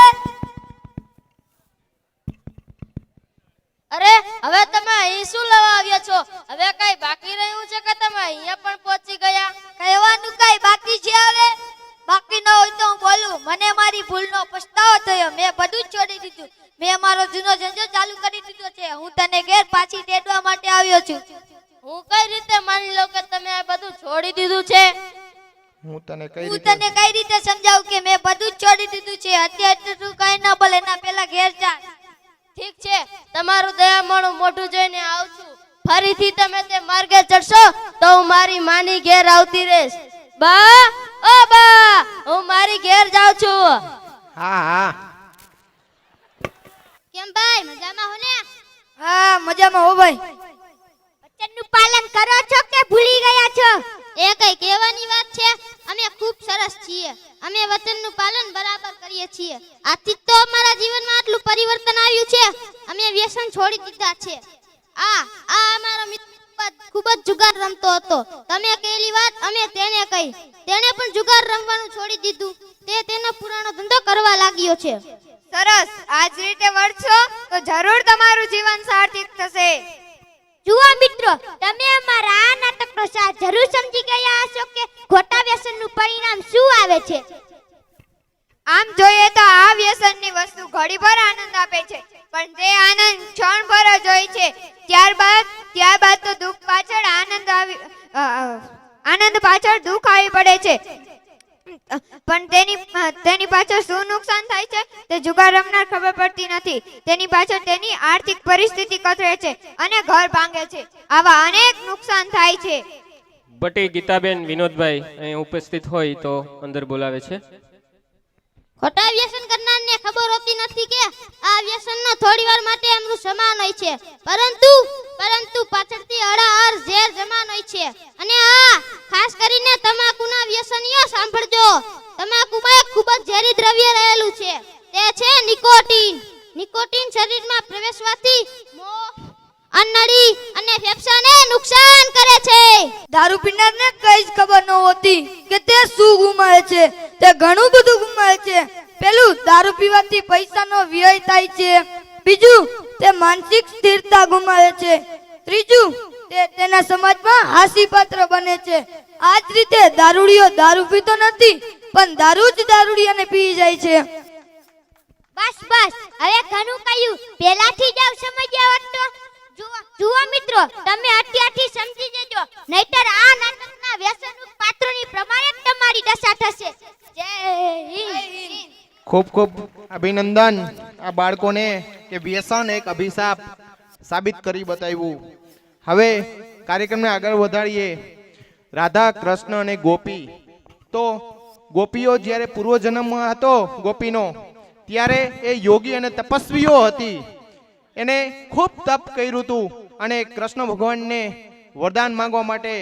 અરે હવે તમે અહીં શું લેવા આવ્યા છો? હવે કઈ બાકી રહ્યું છે કે તમે અહીંયા પણ પહોંચી ગયા? કહેવાનું કઈ બાકી છે? હવે બાકી ન હોય તો હું બોલું. મને મારી ભૂલનો પછતાવો થયો. મેં બધું જ છોડી દીધું. મેં મારો જૂનો ધંધો ચાલુ કરી દીધો છે. હું તને ઘેર પાછી તેડવા માટે આવ્યો છું. હું કઈ રીતે માની લઉં કે તમે આ બધું છોડી દીધું છે? હું તને કઈ રીતે સમજાવું કે મેં બધું જ છોડી દીધું છે? અત્યારે તું કઈ ના બોલે, એના પહેલા ઘેર જા. ઠીક છે, તમારું દયામણું મોઢું જોઈને આવું છું. ફરીથી તમે તે માર્ગે ચડશો તો હું મારી માની ઘેર આવતી રહીશ. બા, ઓ બા, હું મારી ઘેર જાઉં છું. હા. કેમ ભાઈ, મજામાં હો ને? હા, મજામાં હો ભાઈ. વચનનું પાલન કરો છો કે ભૂલી ગયા છો? એ કઈ કહેવાની વાત છે? અમે ખૂબ સરસ છીએ. અમે વચનનું પાલન બરાબર કરીએ છીએ. આથી તો અમારા જીવનમાં આટલું પરિવર્તન આવ્યું છે. અમે વ્યસન છોડી દીધા છે. આ અમારો મિત્ર ખૂબ જ જુગાર રમતો હતો. તમે કહેલી વાત અમે તેને કહી. તેણે પણ જુગાર રમવાનું છોડી દીધું. તે તેનો પુરાણો ધંધો કરવા લાગ્યો છે. સરસ, આ જ રીતે વર્તશો તો જરૂર તમારું જીવન સાર્થક થશે. જુઓ મિત્રો, તમે અમારા આ નાટકનો સાર જરૂર સમજી ગયા હશો કે ખોટા વ્યસનનું પરિણામ શું આવે છે. આમ જોઈએ તો આ વ્યસનની વસ્તુ ઘડીભર આનંદ આપે છે, પણ તે આનંદ ક્ષણભર જ હોય છે. ત્યારબાદ તો દુઃખ પાછળ આનંદ પાછળ દુઃખ આવી પડે છે. પણ તેની પાછળ શું નુકસાન થાય છે તે જુગાર રમનાર ખબર પડતી નથી. તેની પાછળ તેની આર્થિક પરિસ્થિતિ કથળે છે અને ઘર ભાંગે છે. આવા અનેક નુકસાન થાય છે. ભટ્ટી ગીતાબેન વિનોદભાઈ અહીં ઉપસ્થિત હોય તો અંદર બોલાવે છે. ખોટા વ્યસન કરનારને ખબર હોતી નથી કે આ વ્યસનનો થોડીવાર માટે એમનું સમાન હોય છે, પરંતુ પાછળથી હળાહળ ઝેર સમાન હોય છે. અને હા, ખાસ કરીને તમાકુના વ્યસનીઓ સાંભળજો. તમાકુમાં એક ખૂબ જ ઝેરી દ્રવ્ય રહેલું છે, તે છે નિકોટીન. નિકોટીન શરીરમાં પ્રવેશવાથી મોં, અન્નળી અને ફેફસાને નુકસાન કરે છે. દારૂ પીનારને કઈ જ ખબર ન હોતી કે તે શું ગુમાવે છે. તે ઘણું બધું ગુમાવે છે. પેલું, દારૂ પીવાથી પૈસાનો વ્યય થાય છે. બીજું, તે માનસિક સ્થિરતા ગુમાવે છે. ત્રીજું, તે તેના સમાજમાં હાસ્યપાત્ર બને છે. આ જ રીતે દારૂડિયો દારૂ પીતો નથી, પણ દારૂ જ દારૂડિયાને પી જાય છે. બસ હવે ઘણું કહ્યું. પહેલાથી જ આવ સમજ્યા હોત તો. જુઓ મિત્રો, તમે અત્યારથી સમજી જજો, નહીતર આ નાટકના વ્યસનયુક્ત પાત્રોની પ્રમાણે જ તમારી દશા થશે. જય હિન્દ. ખૂબ ખૂબ અભિનંદન આ બાળકોને કે વ્યસન એક અભિશાપ સાબિત કરી બતાવ્યું. હવે કાર્યક્રમને આગળ વધારીએ. રાધા, કૃષ્ણ અને ગોપી. તો ગોપીઓ જ્યારે પૂર્વજન્મમાં હતો ગોપીનો, ત્યારે એ યોગી અને તપસ્વીઓ હતી. એને ખૂબ તપ કર્યું હતું અને કૃષ્ણ ભગવાનને વરદાન માંગવા માટે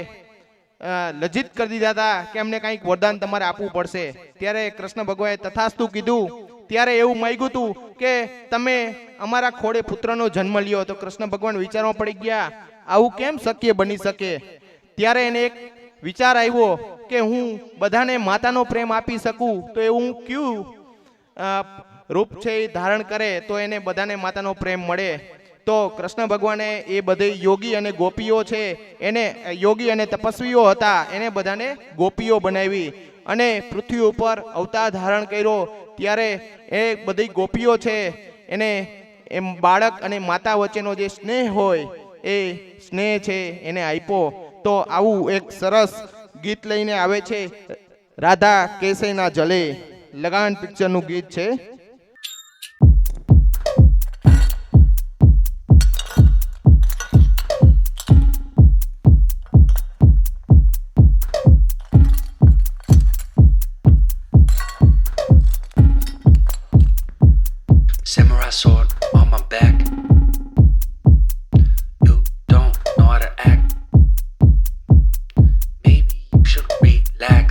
લજ્જિત કરી દીધા હતા કે અમને કંઈક વરદાન તમારે આપવું પડશે. ત્યારે કૃષ્ણ ભગવાને તથાસ્તુ કીધું. ત્યારે એવું માંગ્યું હતું કે તમે અમારા ખોળે પુત્રનો જન્મ લ્યો. તો કૃષ્ણ ભગવાન વિચારમાં પડી ગયા, આવું કેમ શક્ય બની શકે. ત્યારે એને એક વિચાર આવ્યો કે હું બધાને માતાનો પ્રેમ આપી શકું તો એવું કયું રૂપ છે એ ધારણ કરે તો એને બધાને માતાનો પ્રેમ મળે. તો કૃષ્ણ ભગવાને એ બધે યોગી અને ગોપીઓ છે, એને યોગી અને તપસ્વીઓ હતા, એને બધાને ગોપીઓ બનાવી અને પૃથ્વી ઉપર અવતાર ધારણ કર્યો. ત્યારે એ બધી ગોપીઓ છે એને એમ બાળક અને માતા વચ્ચેનો જે સ્નેહ હોય એ સ્નેહ છે એને આપ્યો. તો આવું એક સરસ ગીત લઈને આવે છે, રાધા કેસેના જલે, લગાન પિક્ચરનું ગીત છે. Samurai sword on my back. You don't know how to act. Maybe you should relax.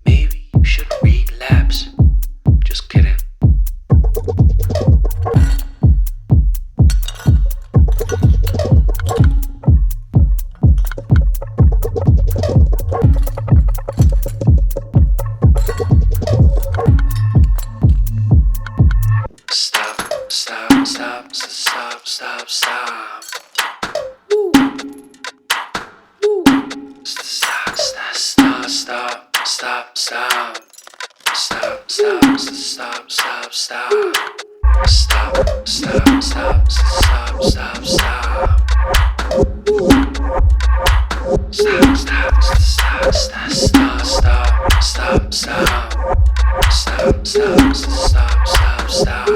Maybe you should relapse. Just kidding. Stop, stop, stop, stop, stop, stop. Stop, stop, stop, stop, stop, stop. Stop, stop, stop, stop, stop. Stop, stop, stop, stop, stop, stop. Stop, stop, stop, stop, stop, stop, stop, stop. Stop, stop, stop, stop, stop.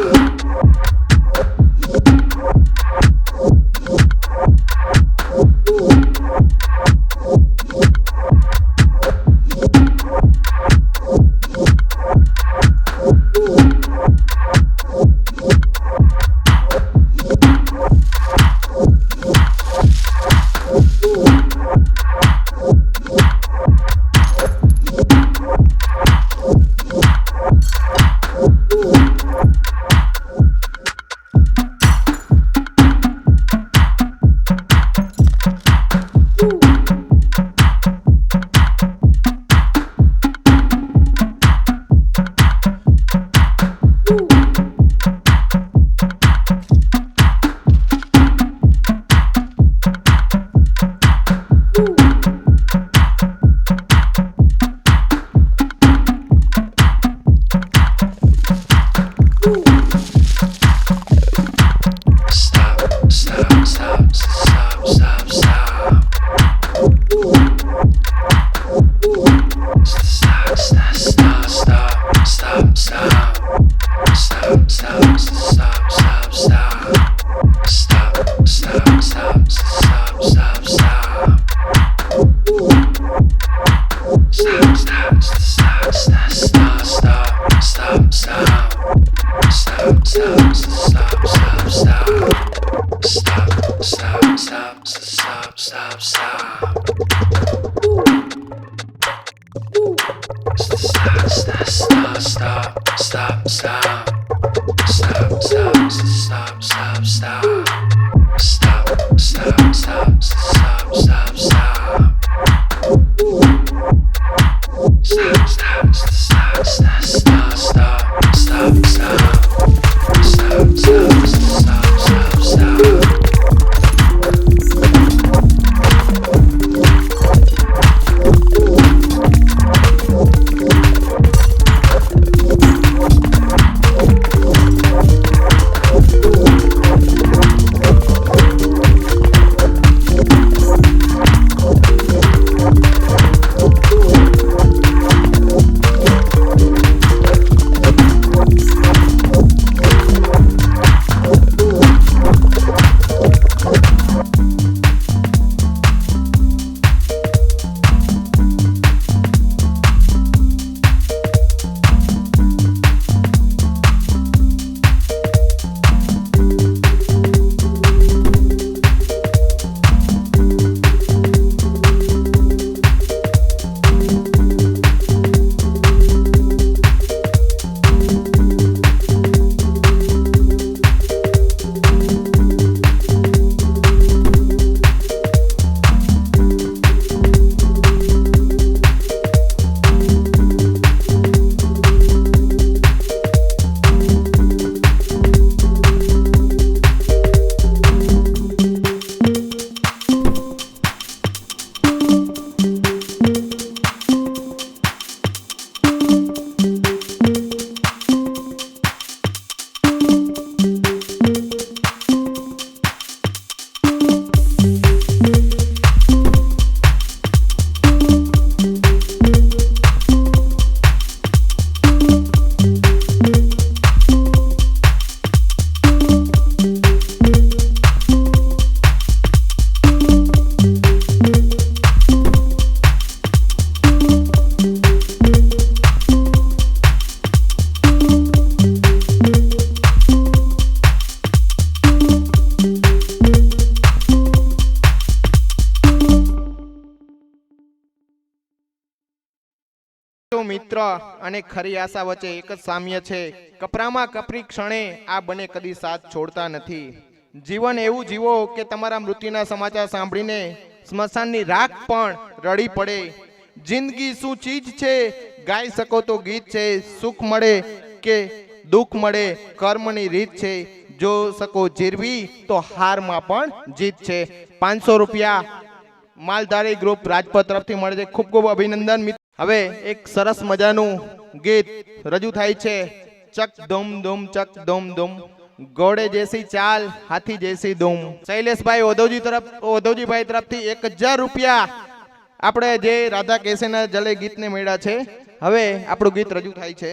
મિત્ર અને ખરી આશા વચ્ચે એક જ સામ્ય છે. કપરામાં કપરી ક્ષણે આ બંને કદી સાથ છોડતા નથી. જીવન એવું જીવો કે તમારા મૃત્યુના સમાચાર સાંભળીને સ્મશાનની રાખ પણ રડી પડે. જિંદગી શું ચીજ છે ગાઈ શકો તો ગીત છે. સુખ મળે કે દુઃખ મળે કર્મની રીત છે. જો શકો જીરવી તો હારમાં પણ જીત છે. 500 રૂપિયા માલધારી ગ્રુપ રાજપથ તરફથી મળે છે. ખૂબ ખૂબ અભિનંદન. હવે એક સરસ મજાનું ગીત રજૂ થાય છે. ચક ધૂમ ધૂમ ચક ધૂમ ધૂમ ઘોડે જેસી ચાલ હાથી જેસી ધૂમ. શૈલેષભાઈ ઓધવજીભાઈ તરફથી 1000 રૂપિયા આપણે જે રાધા કેસેના જલે ગીતને મળ્યા છે. હવે આપણું ગીત રજૂ થાય છે.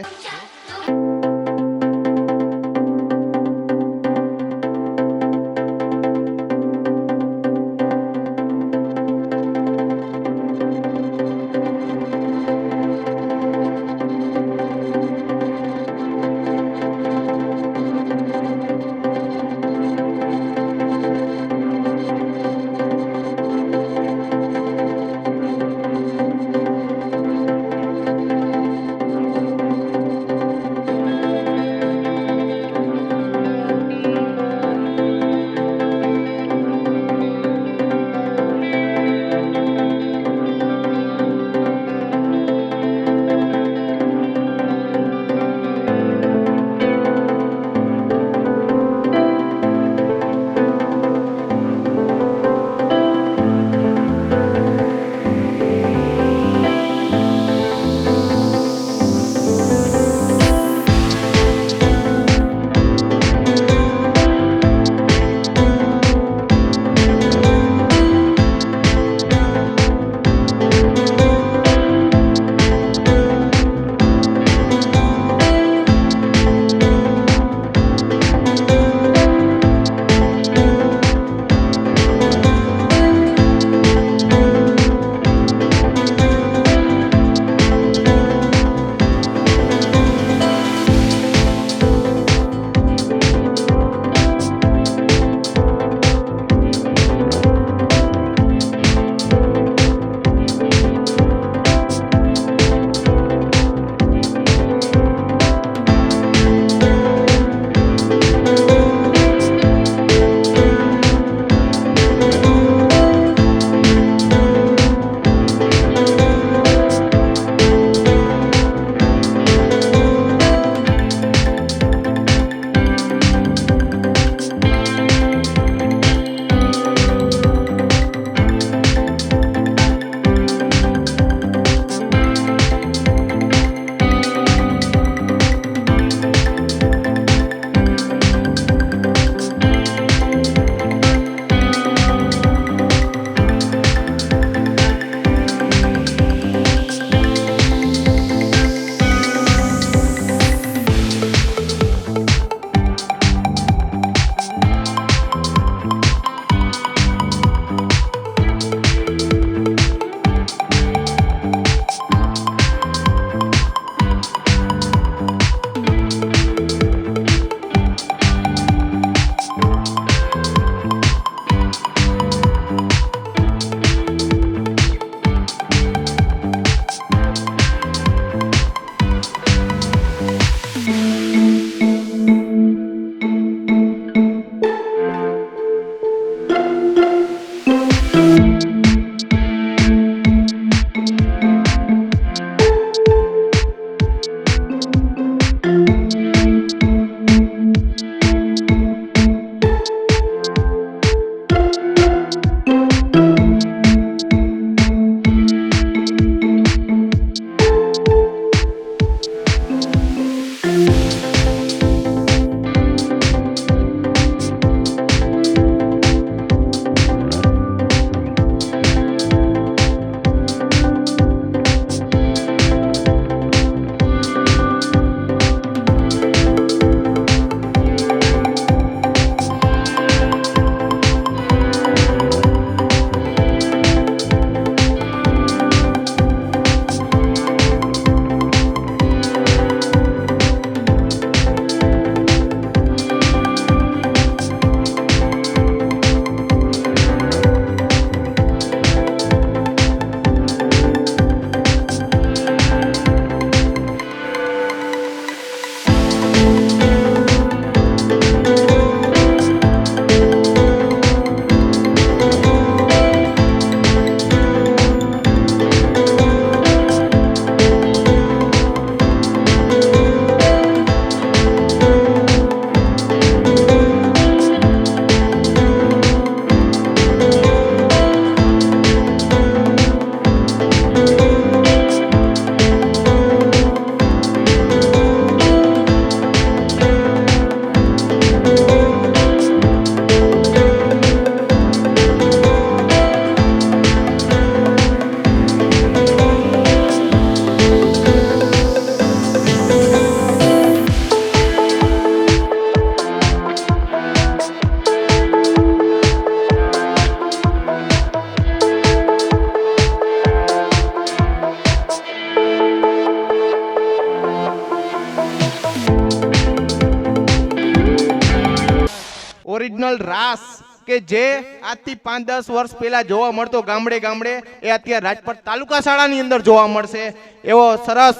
ઓરિજિનલ રાસ કે જે આજથી 5-10 વર્ષ પહેલા જોવા મળતો ગામડે ગામડે, એ અત્યારે રાજપટ તાલુકા શાળાની અંદર જોવા મળશે એવો સરસ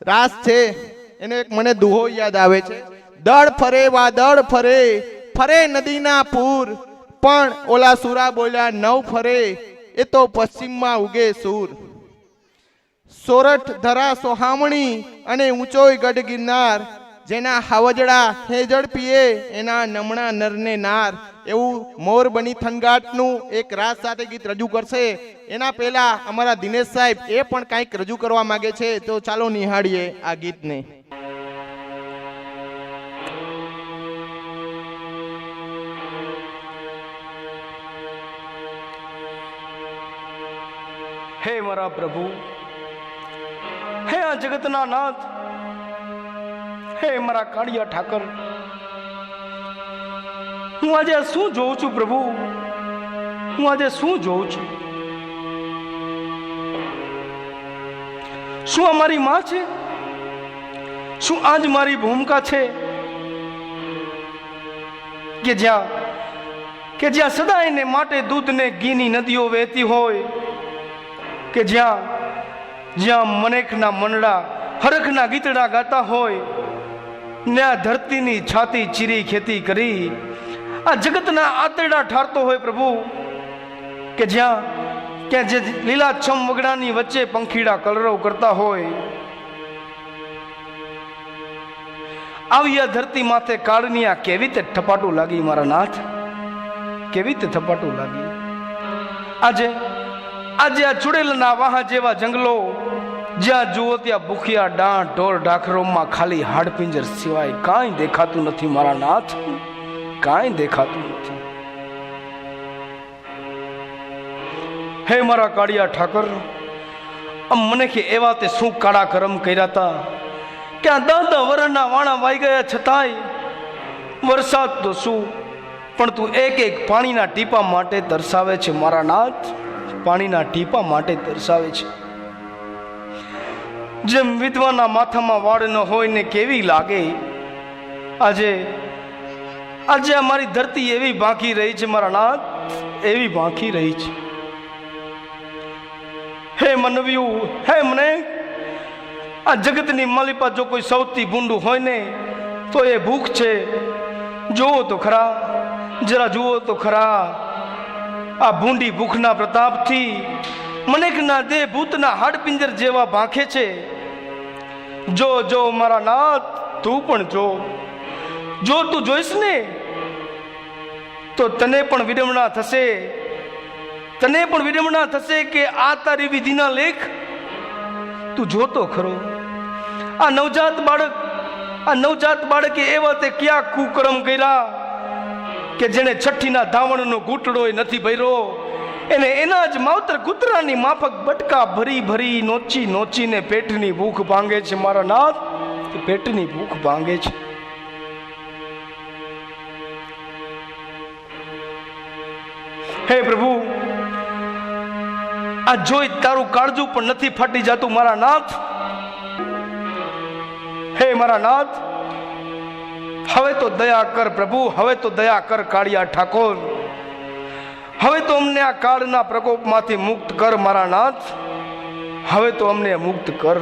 રાસ છે. એનો એક મને દુહો યાદ આવે છે. દળ ફરે વાદળ ફરે, ફરે નદીના પૂર, પણ ઓલા સુરા બોલ્યા નવ ફરે, એ તો પશ્ચિમમાં ઉગે સૂર. સોરઠ ધરા સોહામણી અને ઊંચોય ગઢ ગિરનાર, જેના હાવજડા હેજડ પીએ એના નમણા નરને નાર. એવું મોર બની થનગાટનું એક રાસ સાથે ગીત રજૂ કરશે. એના પહેલા અમારા દિનેશ સાહેબ એ પણ કંઈક રજૂ કરવા માંગે છે, તો ચાલો નિહાળીએ આ ગીતને. હે મારા પ્રભુ, હે આ જગતના નાથ, હે મારા કાળિયા ઠાકર, હું આજે શું જોઉં છું પ્રભુ? હું આજે શું જોઉં છું? શું આ મારી માં છે? શું આજ મારી ભૂમિકા છે કે જ્યાં સદાયને માટે દૂધને ઘીની નદીઓ વહેતી હોય, કે જ્યાં મનેકના મનડા હરખના ગીતડા ગાતા હોય, ને આ ધરતીની છાતી ચીરી ખેતી કરી આ જગતના આતરડા ઠારતો હોય પ્રભુ, કે જ્યાં જે લીલાછમ વગડાની વચ્ચે પંખીડા કલરવ કરતા હોય, આવી આ ધરતી માથે કાળની આ કેવી રીતે થપાટું લાગી મારા નાથ, કેવી રીતે થપાટું લાગી. આજે આ ચુડેલના વાહા જેવા જંગલો, જ્યાં જુઓ ત્યાં ભૂખિયા ડાંટ ઢોર ઢાખરોમાં ખાલી હાડપિંજર સિવાય કાંઈ દેખાતું નથી મારા નાથ, કાંઈ દેખાતું નથી. હે મારા કાળિયા ઠાકર, મને કે એવા તે શું કાળા કરમ કર્યા હતા કે આ 10 વરણના વાણા વાઈ ગયા છતાંય વરસાદ તો શું, પણ તું એક એક પાણીના ટીપા માટે તરસાવે છે મારા નાથ, પાણીના ટીપા માટે તરસાવે છે. જેમ વિધવાના માથામાં વાળ ન હોય ને કેવી લાગે, આજે અમારી ધરતી એવી બાકી રહી છે મારા નાથ, એવી બાકી રહી છે. હે મનવ્યું, હે મને આ જગતની માલિપા જો કોઈ સૌથી ભૂંડું હોય ને તો એ ભૂખ છે. જુઓ તો ખરા, જરા જુઓ તો ખરા, આ ભૂંડી ભૂખના પ્રતાપથી મનેકના દેહ ભૂતના હાડપિંજર જેવા ભાંખે છે. જો મારા નાથ, તું પણ જો તું જોઈશ ને તો તને પણ વિડંબના થશે, તને પણ વિડંબના થશે કે આ તારી વિધિના લેખ તું જોતો ખરો. આ નવજાત બાળકે એવા તે ક્યાં કુકર્મ કર્યા કે જેને છઠ્ઠીના ધાવણનો ઘૂંટડો નથી ભર્યો, એને એના જ માવતર કૂતરાની માફક બટકા ભરી નોચીને પેટની ભૂખ ભાંગે છે મારા નાથ, પેટની ભૂખ ભાંગે છે. હે પ્રભુ, આ જોઈ તારું કાળજું પણ નથી ફાટી જતું મારા નાથ. હે મારા નાથ, હવે તો દયા કર પ્રભુ, હવે તો દયા કર કાળિયા ઠાકોર, હવે તો અમને આ કાળના પ્રકોપમાંથી મુક્ત કર મારા નાથ, હવે તો અમને મુક્ત કર.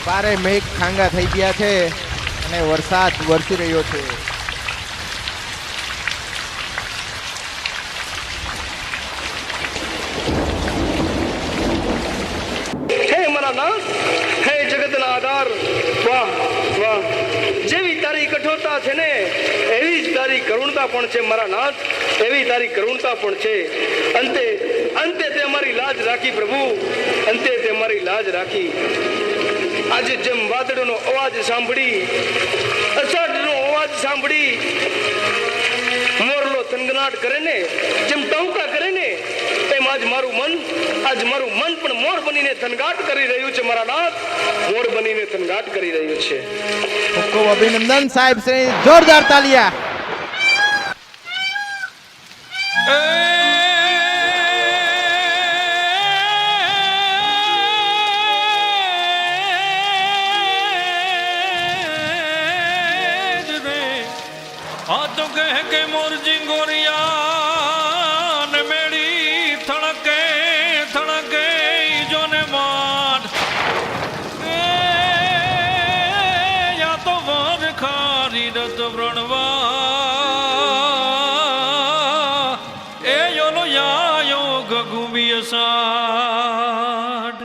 બારે મેઘ ખાંગા થઈ ગયા છે અને વરસાદ વરસી રહ્યો છે. હે મારા નાથ, હે જગતના આધાર, વાહ વાહ, જેવી તારી કઠોરતા છે ને એવી જ તારી કરુણતા પણ છે મારા નાથ, એવી તારી કરુણતા પણ છે. અંતે અંતે તે અમારી લાજ રાખી પ્રભુ, અંતે તે અમારી લાજ રાખી. આજે જેમ વાદળનો અવાજ સાંભળી, અષાઢનો અવાજ સાંભળી મોરલો થનગનાટ કરે ને, જેમ ટહુકા કરે ને, એમ આજ મારું મન પણ મોર બનીને થનગાટ કરી રહ્યું છે મારા નાથ, મોર બનીને થનગાટ કરી રહ્યું છે. ખૂબ ખૂબ અભિનંદન સાહેબ શ્રી, જોરદાર તાલિયા. આ તો કહે કે મોરજી ગોરિયા ને મેળી થળકે થળકે જોને માન યા તો વર ખારી રત વ્રણવા એ યોલો યાયો ગગુબિય સાડ.